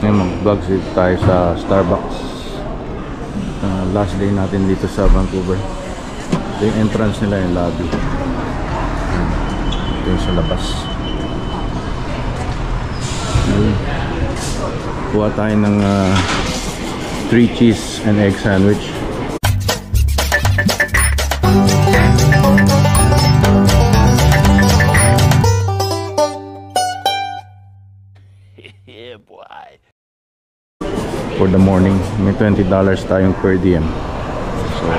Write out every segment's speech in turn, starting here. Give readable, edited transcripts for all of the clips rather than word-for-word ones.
ngayon mag-vlog tayo sa Starbucks. Last day natin dito sa Vancouver. Ito yung entrance nila, yung lobby. Ito yung sa labas. Kuha tayo ng 3 cheese and egg sandwich. For the morning, may $20 tayong per diem. So,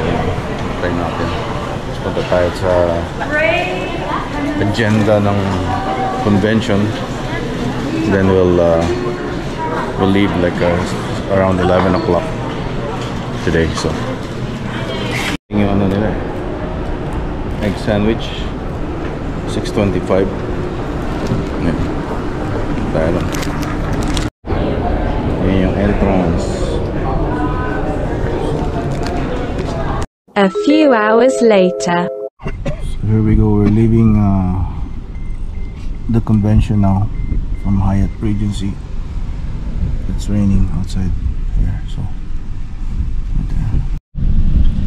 try natin. Tapos punta tayo sa agenda ng convention. Then we'll leave like around 11 o'clock today. So, yung ano nila, egg sandwich, $6.25. Ayan. Tayo lang. Yung entrance. A few hours later. So here we go. We're leaving the convention now from Hyatt Regency. It's raining outside here, so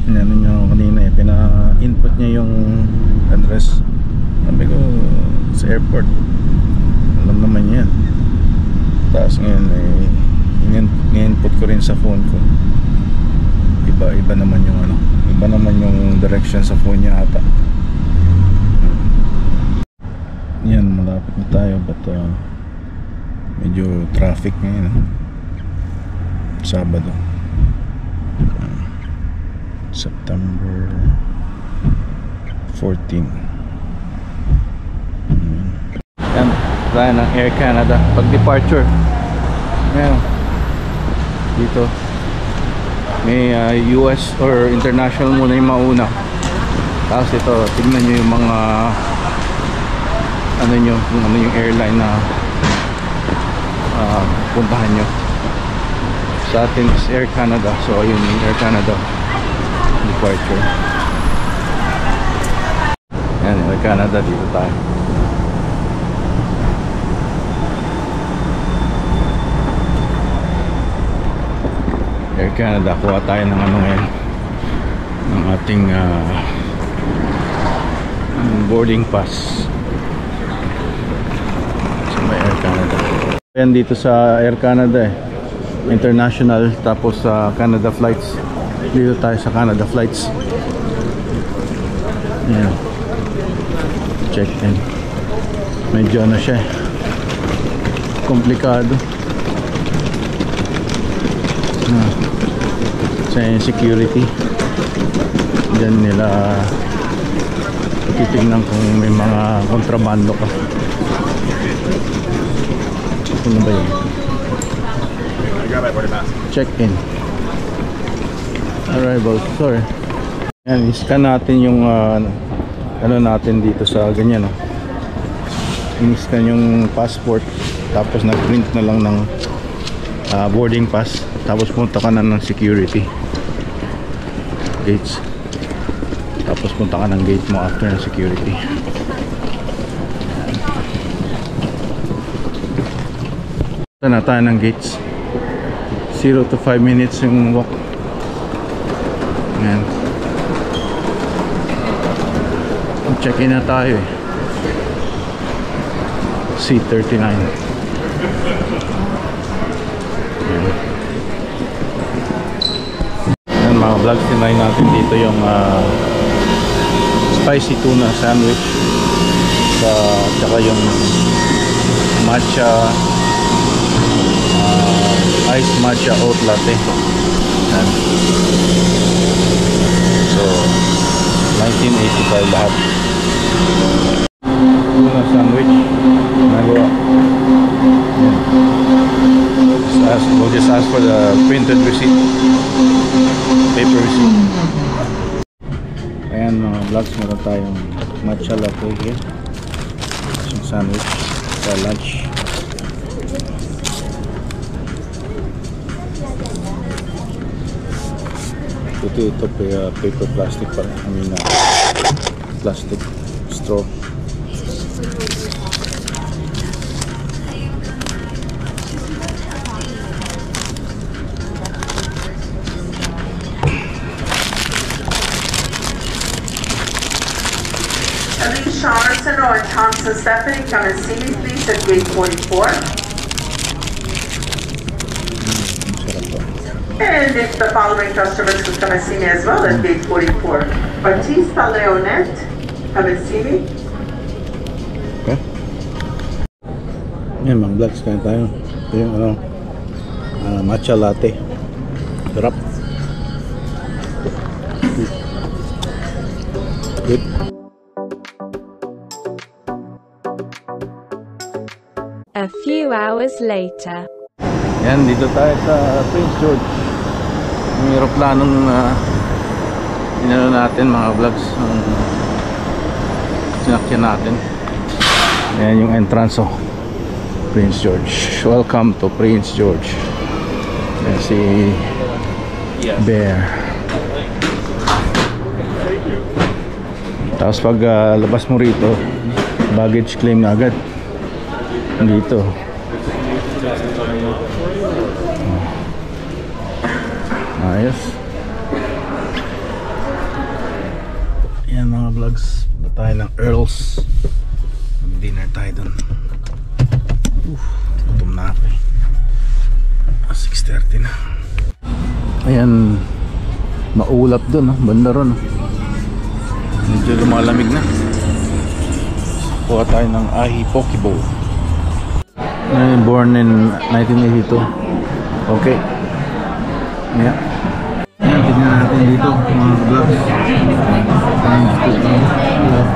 ano nyo kanina pina-input niya yung address. Sabi ko sa airport, alam naman yan. Tapos ngayon i-input ko rin sa phone ko. Iba naman yung ano, iba naman yung direction sa phone niya ata. Yan, malapit na tayo, but medyo traffic ngayon. Sabado, September 14. Yan, tayo ng Air Canada pag departure. Ayan, dito may US or international muna yung mauna. Tapos ito, tignan nyo yung mga ano nyo, kung ano yung airline na puntahan nyo. Sa atin is Air Canada, so ayun yung Air Canada departure. Ayan, Air Canada, dito tayo. Air Canada, kuha tayo ng ano ngayon, ng ating boarding pass sa may Air Canada. Ayan, dito sa Air Canada international, tapos sa Canada flights. Dito tayo sa Canada flights. Ayan, check in. Medyo ano siya, komplikado. Sa security dyan nila titignan kung may mga kontrabando ka. Ano ba yun? Check in, arrival, sorry. Yan, iscan natin yung ano natin dito sa ganyan, in-scan yung passport, tapos nag-print na lang ng boarding pass, tapos punta ka na ng security gates, tapos punta ka ng gate mo after ng security. Punta na tayo ng gates. 0 to 5 minutes yung walk. Ayan, check in na tayo C39. Mga vlogs, tinayin natin dito yung spicy tuna sandwich tsaka yung matcha iced matcha oat latte. Yan. So 1985 lahat. Tuna sandwich nagawa. We'll just ask for the printed receipt, paper receipt. Ayan mga vlogs, meron tayong matcha latte here, yung sandwich sa lunch. Ito paper plastic pa rin, I mean plastic straw. Bruno and Thompson Stephanie, come and see me please at gate 44. And if the following customers could come and see me as well at gate 44. Batista Leonette, come and see me. Okay. Yan, mga vlogs, kain tayo. Ito yung ano, matcha latte. Sarap. Good. A few hours later. Yan, dito tayo sa Prince George. Yung aeroplanong inano natin, mga vlogs, sinakyan natin. Ayan yung entrance, oh, Prince George. Welcome to Prince George. Ayan si Bear. Tapos pag labas mo rito, baggage claim na agad dito. Ayos. Yan mga vlogs, punta tayo ng Earl's. Mag-dinner tayo dun. Gutom na ako eh. 6:30 na. Ayan, maulap dun, banda ron. Medyo lumalamig na. Kuha tayo ng Ahi Poke Bowl. Born in 1982. Okay. Yeah. Ayan, tignan natin dito mga vlogs.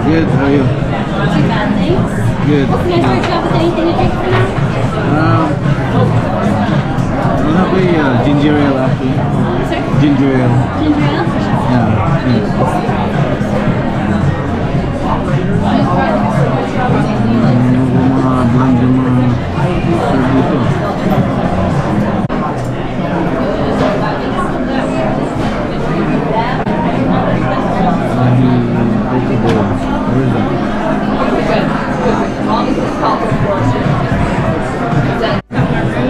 Good, how are you? Good. We have a ginger ale actually. Ginger ale. Ginger ale? Yeah, thanks. Yung mga blend yung mga serve dito.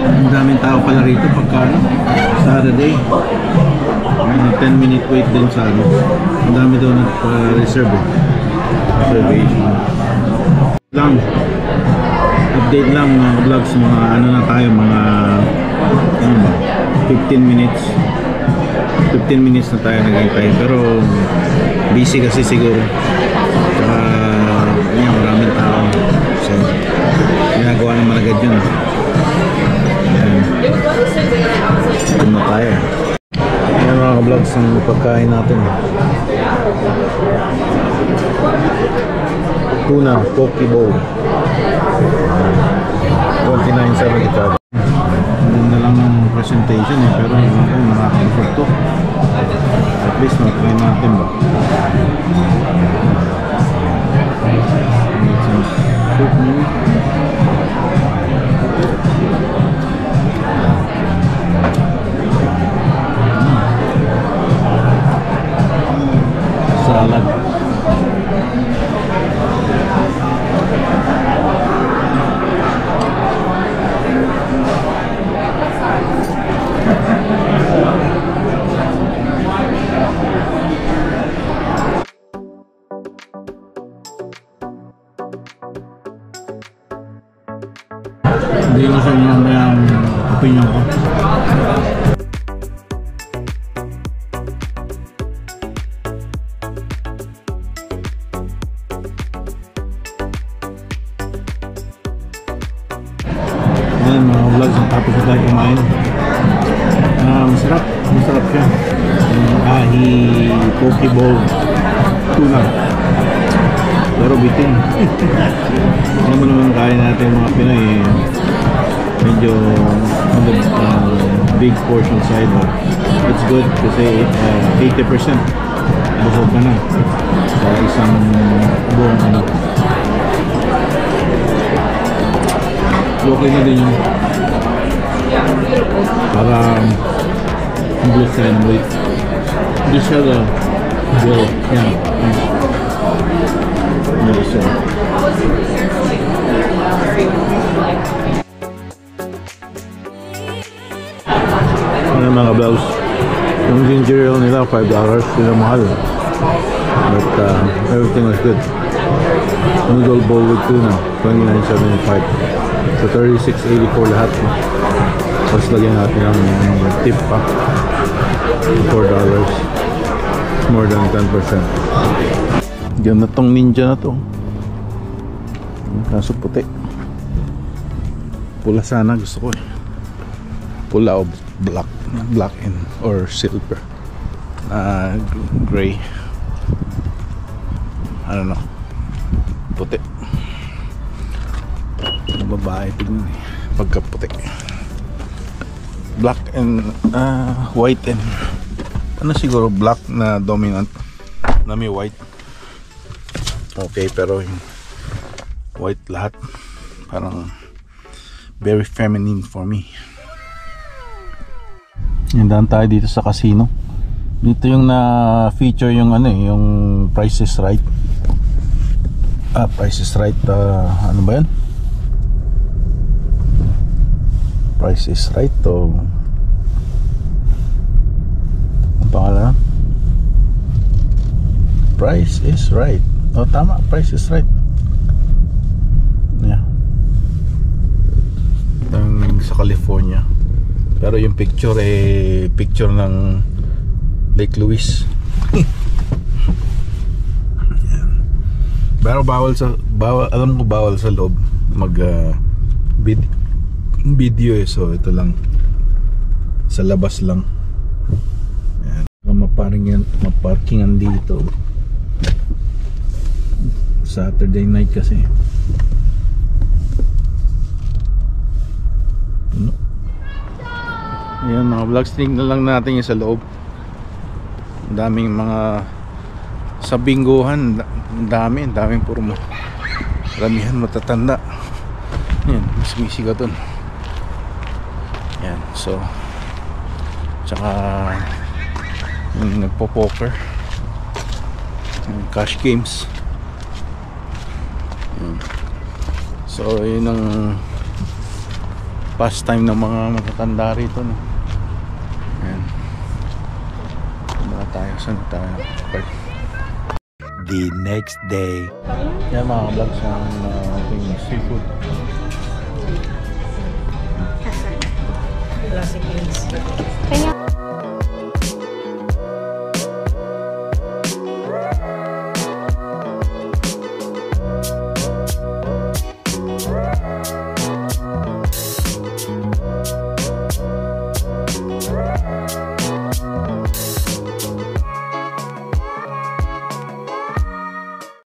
Ang daming tao pala rito pagka Saturday. May 10-minute wait din sa ano. Ang dami daw nag-reserve eh. Reservation lang. Update lang mga vlogs, mga ano na tayo, mga ano ba, 15 minutes 15 minutes na tayo nag-antay, pero busy kasi siguro. Yan, maraming tao, so ginagawa naman agad yun. Ito na tayo. Yan mga vlogs ang pagkain natin. Tuna Poke Bowl, 29.75. Hindi na lang ng presentation eh, pero nakakabusog to. At least na-try natin ba. Need some soup maybe. Salad. Hindi ko sa inyo ang opinion ko. Ayan mga vlogs, ang tapos na tayo kumain. Masarap siya. Ahi Poke Bowl tuna, pero bitin. Alam mo naman kain natin mga Pinoy eh, medyo on the big portion side, but it's good kasi 80% busog ka na sa isang buong ano. Okay na din yun para blue and white. Just have a grill. Yeah, nice. Nice. Ano mga vlogs, yung ginger ale nila $5, sila mahal, but everything was good. Noodle bowl with tuna, $29.75. So $36.84 lahat. Tapos lagyan natin ang tip pa. $4. It's more than 10%. Ganda tong ninja na to. Kaso puti. Pula sana gusto ko eh. Pula o black. Black and or silver. Gray. I don't know. Puti. Babae tignan eh. Pagka puti. Black and white and ano siguro black na dominant na may white. Okay, pero yung white lahat parang very feminine for me. Hindahan tayo dito sa casino. Dito yung na feature yung ano eh, yung Price is Right. Price is Right, ano ba yan? Price is Right to ang pangalan? Price is Right. Tama, Price is Right. Yeah. Sa California. Pero yung picture picture ng Lake Louise. Pero alam ko bawal sa loob mag video eh, so ito lang sa labas lang. Ayan. Maparkingan dito Saturday night kasi. Ayan mga vlogs, tingnan lang natin yung sa loob. Ang daming mga sa bingguhan, daming puro ramihan matatanda. Ayan, misi ka dun. Ayan, so tsaka yung nagpo-poker, yung cash games. Ayan. So yun ang pastime ng mga matatanda rito, no? Ayan. Tayo, saan tayo? The next day. Yan mga vlogs ng ating seafood. Classic. Kaya